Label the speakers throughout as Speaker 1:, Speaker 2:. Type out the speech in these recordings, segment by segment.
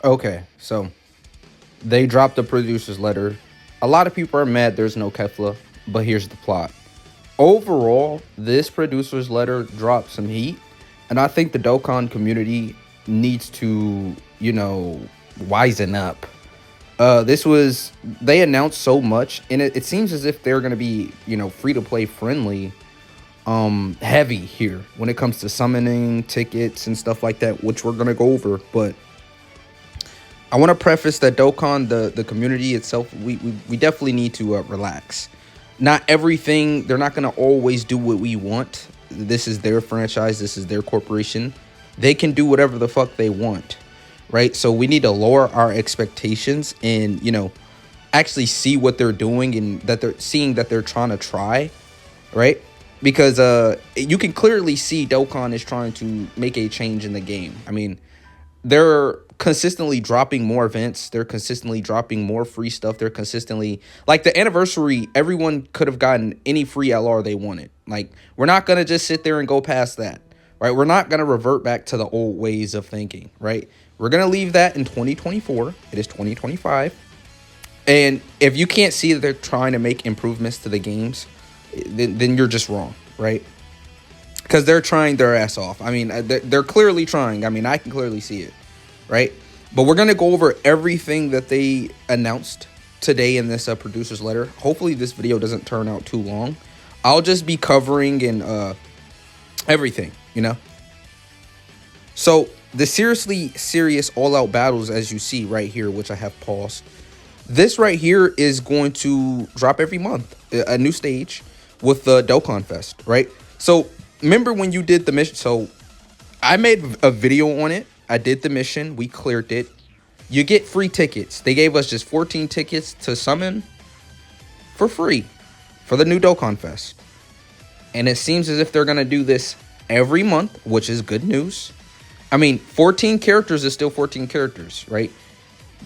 Speaker 1: Okay, so they dropped the producer's letter. A lot of people are mad there's no Kefla, but here's the plot. Overall, this producer's letter dropped some heat, and I think the Dokkan community needs to, wisen up. This was they announced so much, and it seems as if they're gonna be, free to play friendly, heavy here when it comes to summoning tickets and stuff like that, which we're gonna go over. But I want to preface that Dokkan, the community itself, we definitely need to relax. Not everything, they're not going to always do what we want. This is their franchise, this is their corporation. They can do whatever the fuck they want, right? So we need to lower our expectations and, actually see what they're doing and that they're seeing that they're trying to try, right? Because you can clearly see Dokkan is trying to make a change in the game. I mean, they're consistently dropping more events. They're consistently dropping more free stuff. They're consistently like the anniversary. Everyone could have gotten any free LR they wanted. Like, we're not gonna just sit there and go past that, right? We're not gonna revert back to the old ways of thinking, right? We're gonna leave that in 2024. It is 2025, and if you can't see that they're trying to make improvements to the games, then you're just wrong, right? Because they're trying their ass off. I mean, they're clearly trying. I mean, I can clearly see it, right? But we're going to go over everything that they announced today in this producer's letter. Hopefully this video doesn't turn out too long. I'll just be covering in everything, So the seriously serious all-out battles, as you see right here, which I have paused. This right here is going to drop every month, a new stage with the Dokkan Fest, right? So remember when you did the mission? So I made a video on it. I did the mission. We cleared it. You get free tickets. They gave us just 14 tickets to summon for free for the new Dokkan Fest. And it seems as if they're going to do this every month, which is good news. I mean, 14 characters is still 14 characters, right?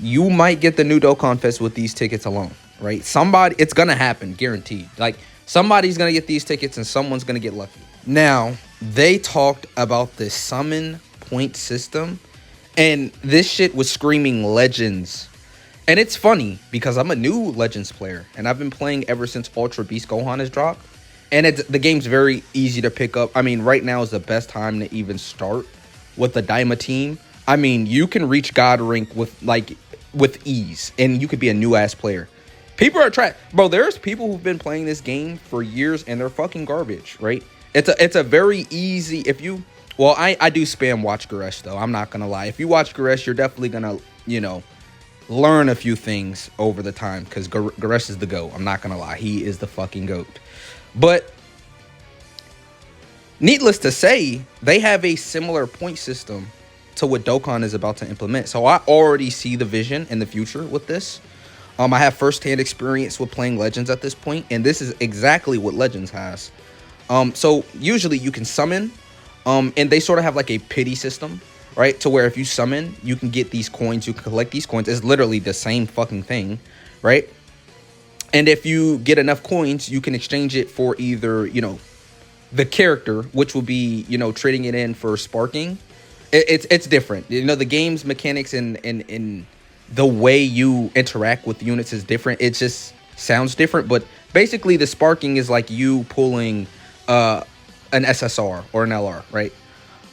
Speaker 1: You might get the new Dokkan Fest with these tickets alone, right? It's going to happen, guaranteed. Like, somebody's going to get these tickets and someone's going to get lucky. Now, they talked about the summon point system, and this shit was screaming Legends. And it's funny because I'm a new Legends player, and I've been playing ever since Ultra Beast Gohan has dropped. And the game's very easy to pick up. I mean, right now is the best time to even start with the Daima team. I mean, you can reach God rank with ease, and you could be a new ass player. People are trying, bro. There's people who've been playing this game for years, and they're fucking garbage, right? It's a very easy. If you, well, I do spam watch Goresh though. I'm not gonna lie. If you watch Goresh, you're definitely gonna learn a few things over the time because Goresh is the GOAT. I'm not gonna lie. He is the fucking GOAT. But needless to say, they have a similar point system to what Dokkan is about to implement. So I already see the vision in the future with this. I have firsthand experience with playing Legends at this point, and this is exactly what Legends has. So usually you can summon, and they sort of have like a pity system, right? To where if you summon, you can get these coins, you can collect these coins. It's literally the same fucking thing, right? And if you get enough coins, you can exchange it for either, the character, which will be, trading it in for sparking. It's different. The game's mechanics and the way you interact with units is different. It just sounds different, but basically the sparking is like you pulling an SSR or an LR, right?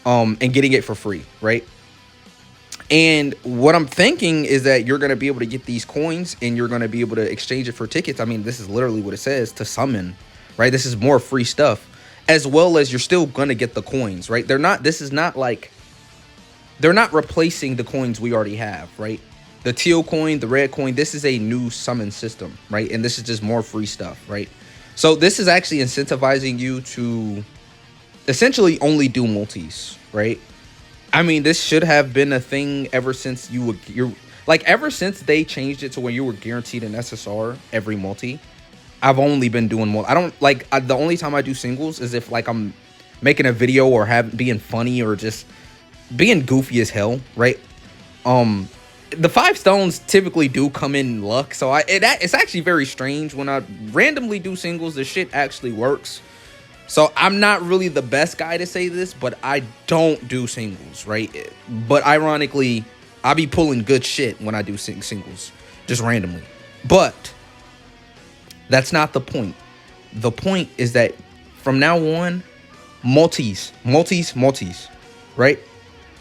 Speaker 1: And getting it for free, right? And what I'm thinking is that you're going to be able to get these coins and you're going to be able to exchange it for tickets. I mean, this is literally what it says, to summon, right? This is more free stuff, as well as you're still going to get the coins, right? They're not replacing the coins we already have, right? The teal coin, the red coin, this is a new summon system, right? And this is just more free stuff, right? So this is actually incentivizing you to essentially only do multis, right? I mean, this should have been a thing ever since ever since they changed it to where you were guaranteed an SSR every multi. I've only been doing multi. I don't the only time I do singles is if I'm making a video or being funny or just being goofy as hell, right? The 5 stones typically do come in luck, so it's actually very strange when I randomly do singles. The shit actually works. So I'm not really the best guy to say this, but I don't do singles, right? But ironically, I be pulling good shit when I do singles, just randomly. But that's not the point. The point is that from now on, multis, right?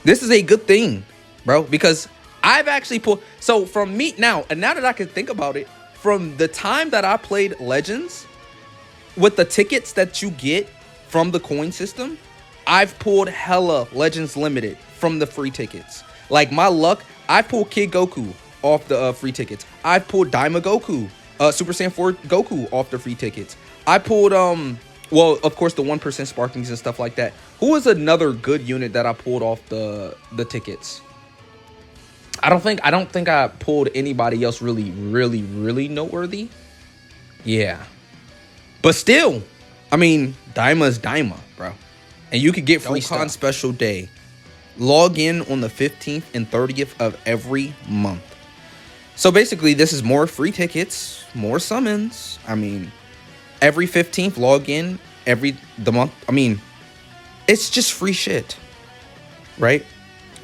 Speaker 1: This is a good thing, bro, because I've actually pulled. So from me now, and now that I can think about it, from the time that I played Legends, with the tickets that you get from the coin system, I've pulled hella Legends Limited from the free tickets. Like my luck, I pulled Kid Goku off the free tickets. I pulled Daima Goku, Super Saiyan 4 Goku off the free tickets. I pulled well, of course, the 1% Sparkings and stuff like that. Who was another good unit that I pulled off the tickets? I don't think I pulled anybody else really noteworthy. Yeah. But still, I mean, Daima is Daima, bro. And you could get free Dokkan special day. Log in on the 15th and 30th of every month. So basically, this is more free tickets, more summons. I mean, every 15th, log in the month. I mean, it's just free shit, right?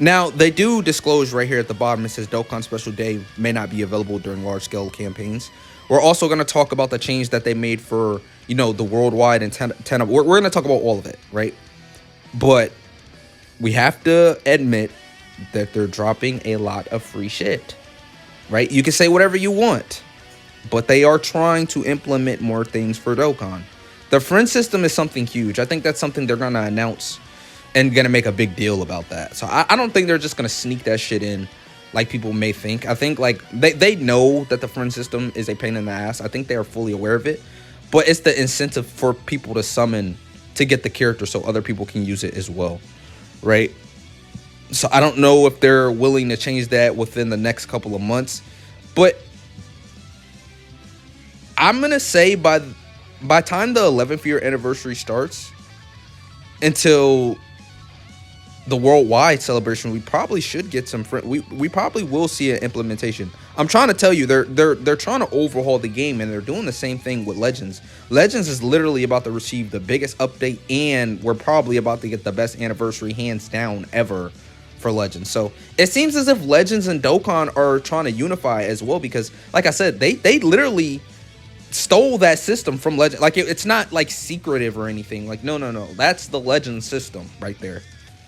Speaker 1: Now, they do disclose right here at the bottom. It says Dokkan Special Day may not be available during large-scale campaigns. We're also going to talk about the change that they made for, you know, the worldwide and 10. We're going to talk about all of it, right? But we have to admit that they're dropping a lot of free shit, right? You can say whatever you want, but they are trying to implement more things for Dokkan. The friend system is something huge. I think that's something they're going to announce and going to make a big deal about that. So I don't think they're just going to sneak that shit in like people may think. I think like they know that the friend system is a pain in the ass. I think they are fully aware of it. But it's the incentive for people to summon to get the character so other people can use it as well, right? So I don't know if they're willing to change that within the next couple of months. But I'm going to say by time the 11th year anniversary starts until the worldwide celebration, we probably should get some we probably will see an implementation. I'm trying to tell you, they're trying to overhaul the game, and they're doing the same thing with Legends. Legends is literally about to receive the biggest update, and we're probably about to get the best anniversary hands down ever for Legends. So it seems as if Legends and Dokkan are trying to unify as well, because like I said, they literally stole that system from Legend. Like it's not like secretive or anything. Like no, that's the Legends system right there.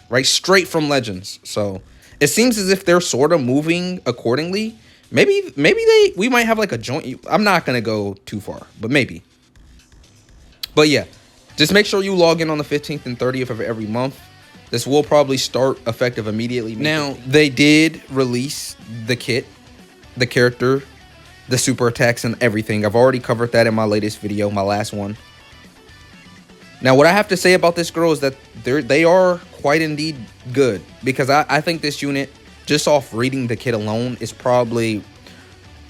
Speaker 1: Right, straight from Legends. So it seems as if they're sort of moving accordingly. Maybe we might have like a joint. I'm not gonna go too far, but maybe. But yeah, just make sure you log in on the 15th and 30th of every month. This will probably start effective immediately. Now they did release the kit, the character, the super attacks, and everything. I've already covered that in my latest video, my last one. Now, what I have to say about this girl is that they are quite indeed good, because I think this unit, just off reading the kit alone, is probably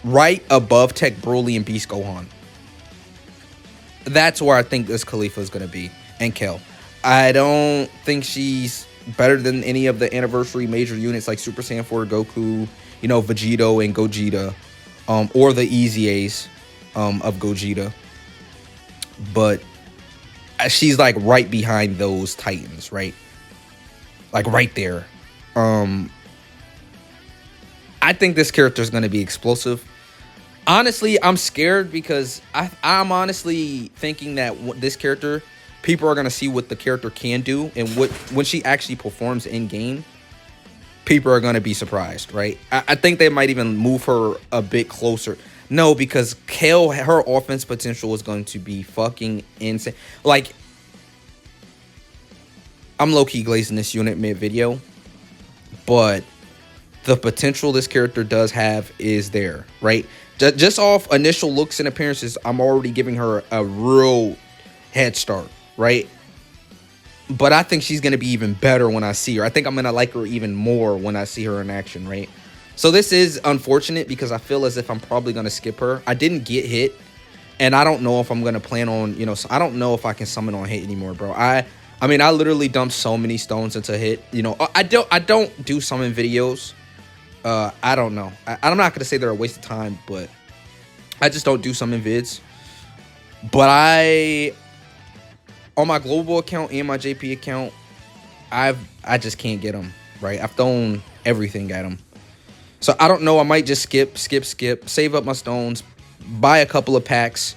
Speaker 1: right above Tech Broly and Beast Gohan. That's where I think this Khalifa is going to be, and Kel. I don't think she's better than any of the anniversary major units like Super Saiyan 4 Goku, you know, Vegito and Gogeta, or the Easy A's of Gogeta. But she's like right behind those Titans, right? Like right there. I think this character is going to be explosive. Honestly, I'm scared because I'm honestly thinking that this character, people are going to see what the character can do, and when she actually performs in game, people are going to be surprised, right? I think they might even move her a bit closer. No, because Kale, her offense potential is going to be fucking insane. Like, I'm low-key glazing this unit mid-video, but the potential this character does have is there, right? Just off initial looks and appearances, I'm already giving her a real head start, right? But I think she's going to be even better when I see her. I think I'm going to like her even more when I see her in action, right? So this is unfortunate because I feel as if I'm probably going to skip her. I didn't get hit, and I don't know if I'm going to plan on, you know, I don't know if I can summon on hit anymore, bro. I mean, I literally dumped so many stones into hit. You know, I don't do summon videos. I don't know. I'm not going to say they're a waste of time, but I just don't do summon vids. But on my global account and my JP account, I just can't get them, right? I've thrown everything at them. So I don't know. I might just skip, save up my stones, buy a couple of packs,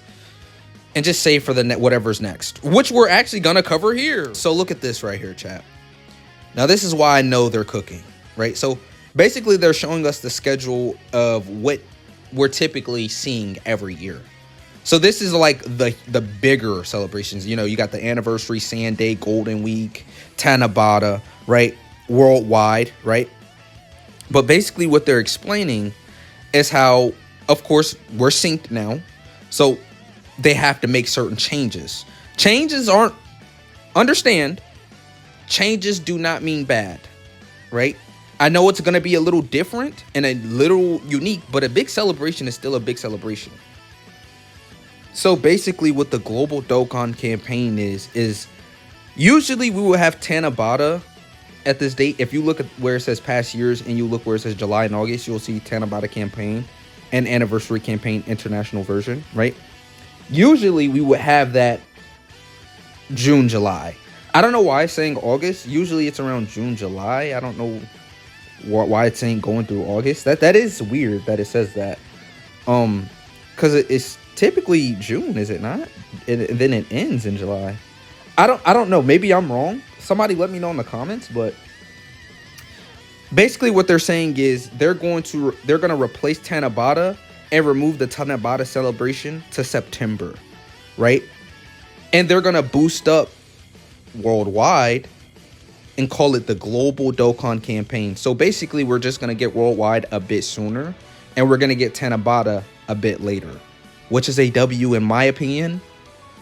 Speaker 1: and just save for the whatever's next, which we're actually gonna cover here. So look at this right here, chat. Now this is why I know they're cooking, right? So basically they're showing us the schedule of what we're typically seeing every year. So this is like the bigger celebrations. You know, you got the anniversary, Sand Day, Golden Week, Tanabata, right? Worldwide, right? But basically what they're explaining is how, of course, we're synced now. So they have to make certain changes. Changes aren't, understand, changes do not mean bad, right? I know it's going to be a little different and a little unique, but a big celebration is still a big celebration. So basically what the global Dokkan campaign is usually we will have Tanabata at this date. If you look at where it says past years and you look where it says July and August, you'll see Tanabata campaign and anniversary campaign international version, right? Usually we would have that June, July. I don't know why it's saying August. Usually it's around June, July. I don't know why it's saying going through August. That is weird that it says that. Because it's typically June, is it not? And then it ends in July. I don't know. Maybe I'm wrong. Somebody let me know in the comments. But basically, what they're saying is they're gonna replace Tanabata and remove the Tanabata celebration to September, right? And they're gonna boost up worldwide and call it the global Dokkan campaign. So basically, we're just gonna get worldwide a bit sooner, and we're gonna get Tanabata a bit later, which is a W in my opinion,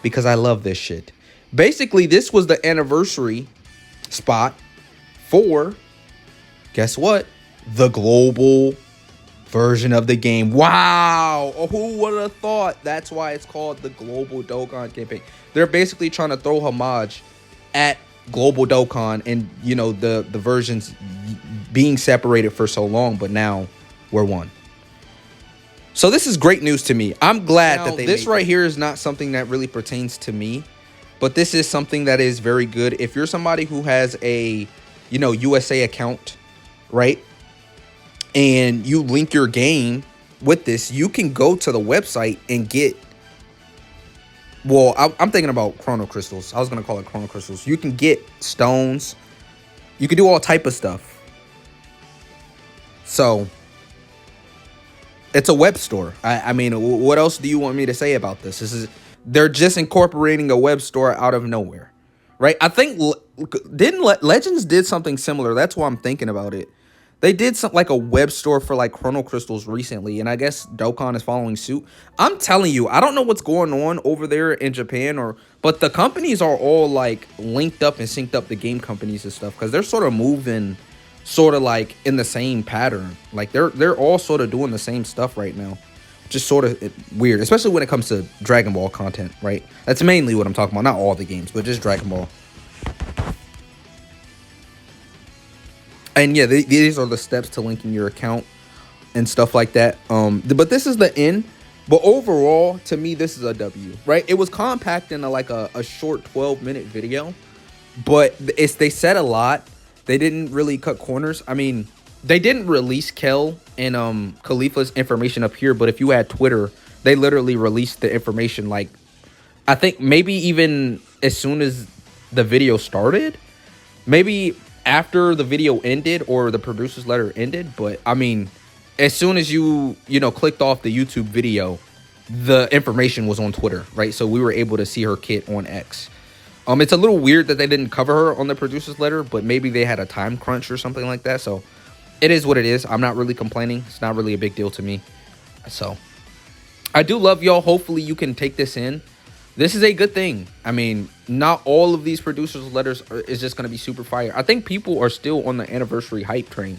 Speaker 1: because I love this shit. Basically, this was the anniversary spot for, guess what? The global version of the game. Wow! Oh, who would have thought? That's why it's called the global Dokkan campaign. They're basically trying to throw homage at global Dokkan and, you know, the versions being separated for so long, but now we're one. So this is great news to me. I'm glad that this right here is not something that really pertains to me, but this is something that is very good. If you're somebody who has a, you know, USA account, right, and you link your game with this, you can go to the website and get, well, I'm thinking about Chrono Crystals. I was going to call it Chrono Crystals. You can get stones. You can do all type of stuff. So it's a web store. I mean, what else do you want me to say about this? They're just incorporating a web store out of nowhere, right? I think Legends did something similar. That's why I'm thinking about it. They did something like a web store for like Chrono Crystals recently, and I guess Dokkan is following suit. I'm telling you, I don't know what's going on over there in Japan, but the companies are all like linked up and synced up, the game companies and stuff, because they're sort of moving sort of like in the same pattern. Like they're all sort of doing the same stuff right now, which is sort of weird, especially when it comes to Dragon Ball content, right? That's mainly what I'm talking about. Not all the games, but just Dragon Ball. And yeah, these are the steps to linking your account and stuff like that. But this is the end. But overall, to me, this is a W, right? It was compact in a short 12-minute video, but they said a lot. They didn't really cut corners. I mean, they didn't release Kel and Khalifa's information up here, but if you had Twitter, they literally released the information, like, I think maybe even as soon as the video started, maybe after the video ended or the producer's letter ended. But I mean, as soon as you clicked off the YouTube video, the information was on Twitter, right? So we were able to see her kit on X. It's a little weird that they didn't cover her on the producer's letter, but maybe they had a time crunch or something like that. So it is what it is. I'm not really complaining. It's not really a big deal to me. So I do love y'all. Hopefully you can take this in. This is a good thing. I mean, not all of these producers' letters is just going to be super fire. I think people are still on the anniversary hype train.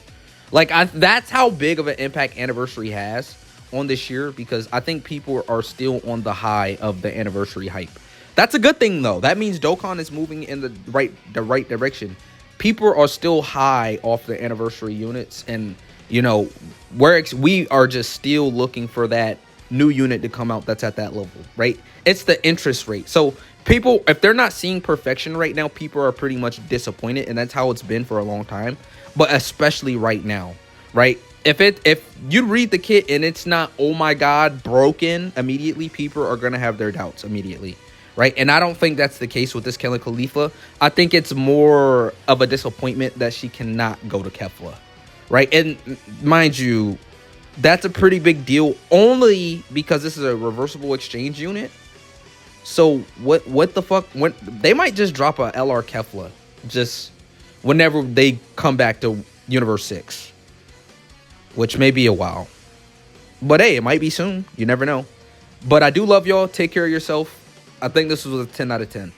Speaker 1: Like, that's how big of an impact anniversary has on this year, because I think people are still on the high of the anniversary hype. That's a good thing, though. That means Dokkan is moving in the right direction. People are still high off the anniversary units, and, you know, we are just still looking for that new unit to come out that's at that level, right? It's the interest rate. So people, if they're not seeing perfection right now, people are pretty much disappointed, and that's how it's been for a long time, but especially right now, right? If you read the kit and it's not, oh my god, broken immediately, people are gonna have their doubts immediately, right? And I don't think that's the case with this Kelly Khalifa. I think it's more of a disappointment that she cannot go to Kefla, right? And mind you, that's a pretty big deal only because this is a reversible exchange unit. So what the fuck? When they might just drop a LR Kefla just whenever they come back to Universe 6, which may be a while. But hey, it might be soon. You never know. But I do love y'all. Take care of yourself. I think this was a 10 out of 10.